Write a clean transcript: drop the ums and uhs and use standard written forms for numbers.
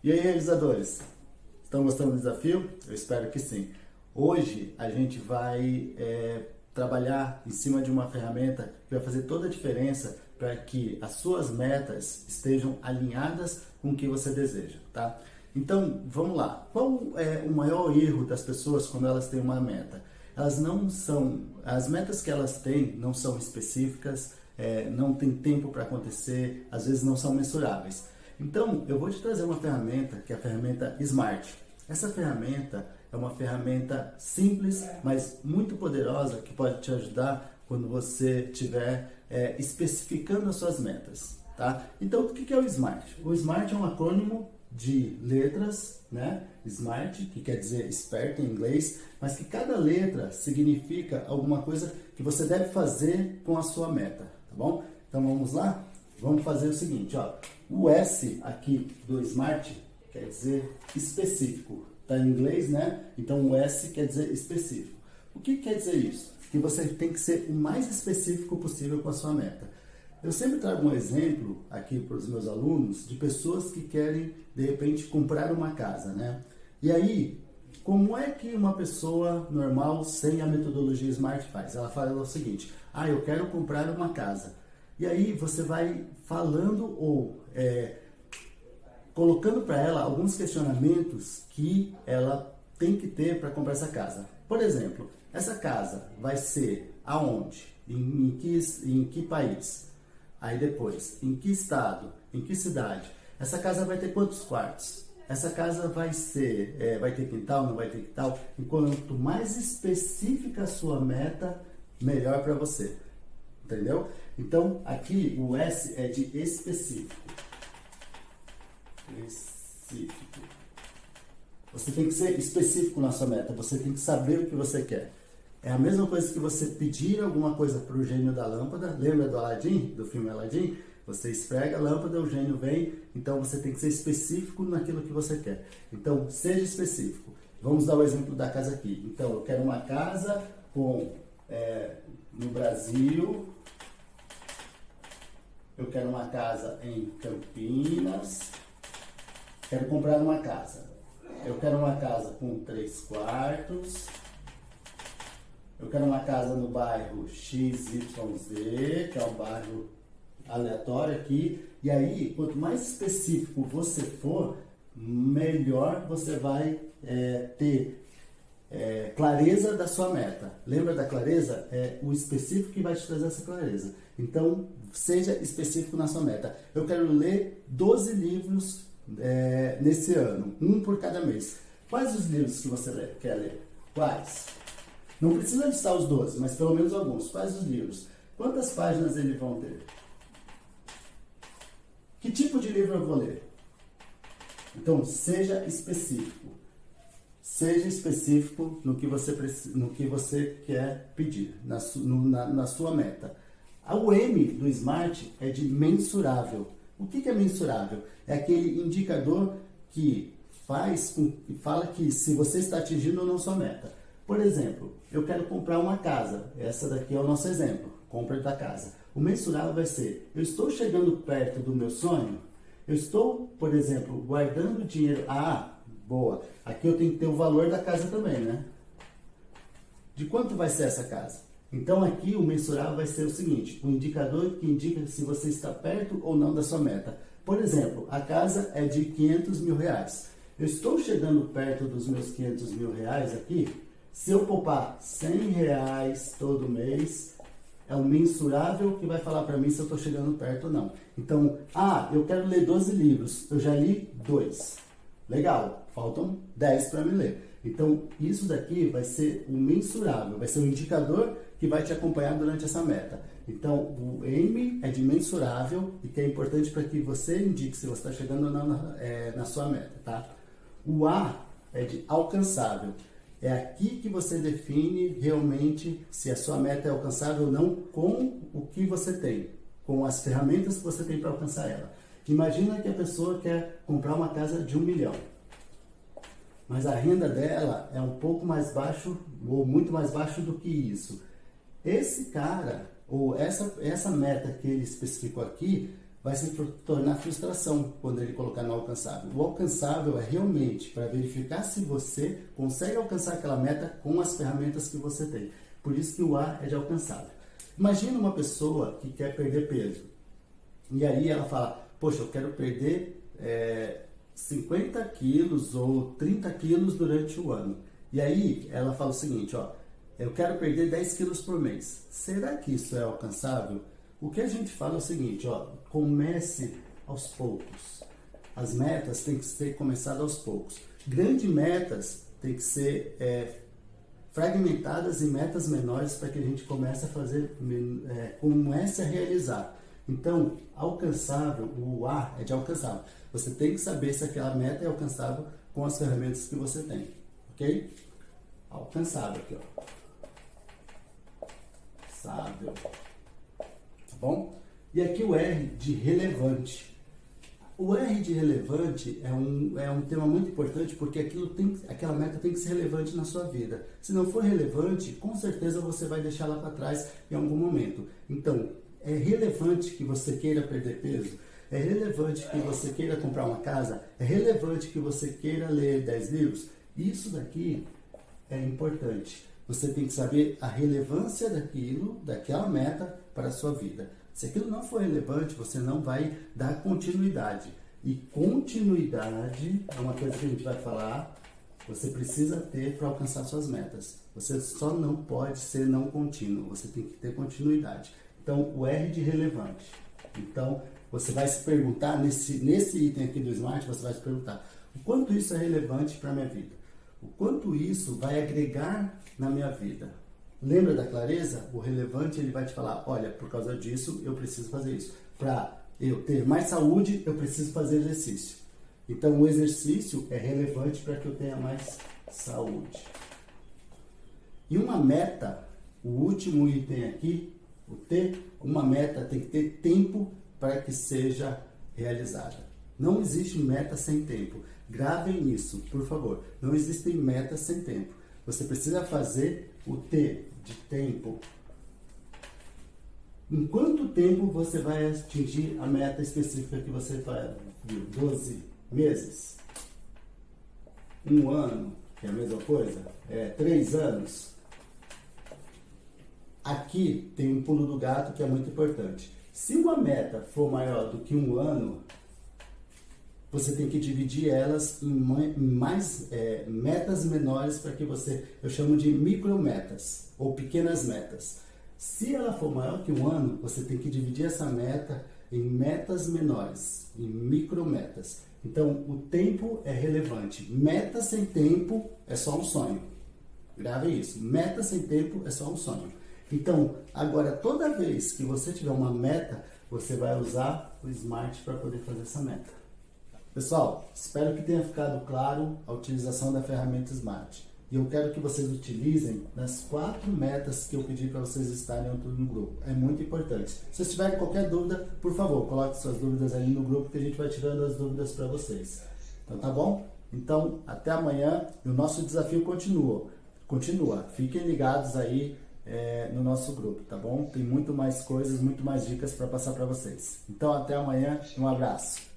E aí, realizadores, estão gostando do desafio? Eu espero que sim. Hoje a gente vai trabalhar em cima de uma ferramenta que vai fazer toda a diferença para que as suas metas estejam alinhadas com o que você deseja, tá? Então, vamos lá. Qual é o maior erro das pessoas quando elas têm uma meta? As metas que elas têm não são específicas, não tem tempo para acontecer, às vezes não são mensuráveis. Então, eu vou te trazer uma ferramenta, que é a ferramenta Smart. Essa ferramenta é uma ferramenta simples, mas muito poderosa, que pode te ajudar quando você estiver especificando as suas metas, tá? Então, o que é o Smart? O Smart é um acrônimo de letras, né? Smart, que quer dizer esperto em inglês, mas que cada letra significa alguma coisa que você deve fazer com a sua meta, tá bom? Então, vamos lá? Vamos fazer o seguinte, ó. O S aqui do Smart quer dizer específico. Tá em inglês, né? Então o S quer dizer específico. O que quer dizer isso? Que você tem que ser o mais específico possível com a sua meta. Eu sempre trago um exemplo aqui para os meus alunos de pessoas que querem, de repente, comprar uma casa, né? E aí, como é que uma pessoa normal, sem a metodologia Smart faz? Ela fala o seguinte, eu quero comprar uma casa. E aí você vai falando ou colocando para ela alguns questionamentos que ela tem que ter para comprar essa casa. Por exemplo, essa casa vai ser aonde? Em que país? Aí depois, em que estado? Em que cidade? Essa casa vai ter quantos quartos? Essa casa vai ter quintal, não vai ter quintal? E quanto mais específica a sua meta, melhor para você. Entendeu? Então, aqui o S é de específico. Específico. Você tem que ser específico na sua meta. Você tem que saber o que você quer. É a mesma coisa que você pedir alguma coisa para o gênio da lâmpada. Lembra do Aladim, do filme Aladim? Você esfrega a lâmpada, o gênio vem. Então, você tem que ser específico naquilo que você quer. Então, seja específico. Vamos dar o exemplo da casa aqui. Então, eu quero uma casa no Brasil. Eu quero uma casa em Campinas. Quero comprar uma casa. Eu quero uma casa com 3 quartos. Eu quero uma casa no bairro XYZ, que é um bairro aleatório aqui. E aí, quanto mais específico você for, melhor você vai ter clareza da sua meta. Lembra da clareza? É o específico que vai te trazer essa clareza. Então, seja específico na sua meta. Eu quero ler 12 livros nesse ano, um por cada mês. Quais os livros que você quer ler? Quais? Não precisa listar os 12, mas pelo menos alguns. Quais os livros? Quantas páginas eles vão ter? Que tipo de livro eu vou ler? Então, seja específico. Seja específico no que você quer pedir, na sua meta. O M do Smart é de mensurável. O que é mensurável? É aquele indicador que fala que se você está atingindo ou não sua meta. Por exemplo, eu quero comprar uma casa. Essa daqui é o nosso exemplo. Compra da casa. O mensurável vai ser, eu estou chegando perto do meu sonho? Eu estou, por exemplo, guardando dinheiro. Boa. Aqui eu tenho que ter o valor da casa também, né? De quanto vai ser essa casa? Então aqui o mensurável vai ser o seguinte, o indicador que indica se você está perto ou não da sua meta. Por exemplo, a casa é de 500 mil reais. Eu estou chegando perto dos meus 500 mil reais aqui. Se eu poupar 100 reais todo mês, é o mensurável que vai falar para mim se eu estou chegando perto ou não. Então, eu quero ler 12 livros, eu já li 2. Legal, faltam 10 para me ler. Então, isso daqui vai ser o mensurável, vai ser o indicador que vai te acompanhar durante essa meta. Então, o M é de mensurável e que é importante para que você indique se você está chegando ou não na sua meta, tá? O A é de alcançável. É aqui que você define realmente se a sua meta é alcançável ou não com o que você tem, com as ferramentas que você tem para alcançar ela. Imagina que a pessoa quer comprar uma casa de 1 milhão. Mas a renda dela é um pouco mais baixo ou muito mais baixo do que isso. Esse cara, ou essa meta que ele especificou aqui, vai se tornar frustração quando ele colocar no alcançável. O alcançável é realmente para verificar se você consegue alcançar aquela meta com as ferramentas que você tem. Por isso que o A é de alcançável. Imagina uma pessoa que quer perder peso. E aí ela fala, poxa, eu quero perder 50 quilos ou 30 quilos durante o ano. E aí ela fala o seguinte, ó, eu quero perder 10 quilos por mês. Será que isso é alcançável? O que a gente fala é o seguinte, ó, comece aos poucos. As metas têm que ser começadas aos poucos. Grandes metas têm que ser fragmentadas em metas menores para que a gente comece a realizar. Então, alcançável, o A é de alcançável. Você tem que saber se aquela meta é alcançável com as ferramentas que você tem, ok? Alcançável aqui, ó. Sábio. Tá bom? E aqui o R de relevante. O R de relevante é um tema muito importante porque aquela meta tem que ser relevante na sua vida. Se não for relevante, com certeza você vai deixar lá para trás em algum momento. Então, é relevante que você queira perder peso? É relevante que você queira comprar uma casa? É relevante que você queira ler 10 livros? Isso daqui é importante. Você tem que saber a relevância daquela meta para a sua vida. Se aquilo não for relevante, você não vai dar continuidade. E continuidade é uma coisa que a gente vai falar, você precisa ter para alcançar suas metas. Você só não pode ser não contínuo, você tem que ter continuidade. Então, o R de relevante. Então, você vai se perguntar, nesse item aqui do Smart, você vai se perguntar, o quanto isso é relevante para a minha vida? O quanto isso vai agregar na minha vida? Lembra da clareza? O relevante, ele vai te falar, olha, por causa disso, eu preciso fazer isso. Para eu ter mais saúde, eu preciso fazer exercício. Então, o exercício é relevante para que eu tenha mais saúde. E uma meta, o último item aqui, o T, uma meta tem que ter tempo para que seja realizada. Não existe meta sem tempo. Gravem isso, por favor. Não existem metas sem tempo. Você precisa fazer o T de tempo. Em quanto tempo você vai atingir a meta específica que você viu? 12 meses? 1 ano, que é a mesma coisa? 3 anos? Aqui tem um pulo do gato que é muito importante. Se uma meta for maior do que 1 ano, você tem que dividir elas em metas menores para que eu chamo de micrometas ou pequenas metas. Se ela for maior que 1 ano, você tem que dividir essa meta em metas menores, em micrometas. Então, o tempo é relevante. Meta sem tempo é só um sonho. Grave isso. Meta sem tempo é só um sonho. Então, agora, toda vez que você tiver uma meta, você vai usar o Smart para poder fazer essa meta. Pessoal, espero que tenha ficado claro a utilização da ferramenta Smart. E eu quero que vocês utilizem nas 4 metas que eu pedi para vocês estarem no grupo. É muito importante. Se vocês tiverem qualquer dúvida, por favor, coloque suas dúvidas aí no grupo que a gente vai tirando as dúvidas para vocês. Então, tá bom? Então, até amanhã. E o nosso desafio continua. Fiquem ligados aí no nosso grupo, tá bom? Tem muito mais coisas, muito mais dicas para passar para vocês. Então, até amanhã. Um abraço.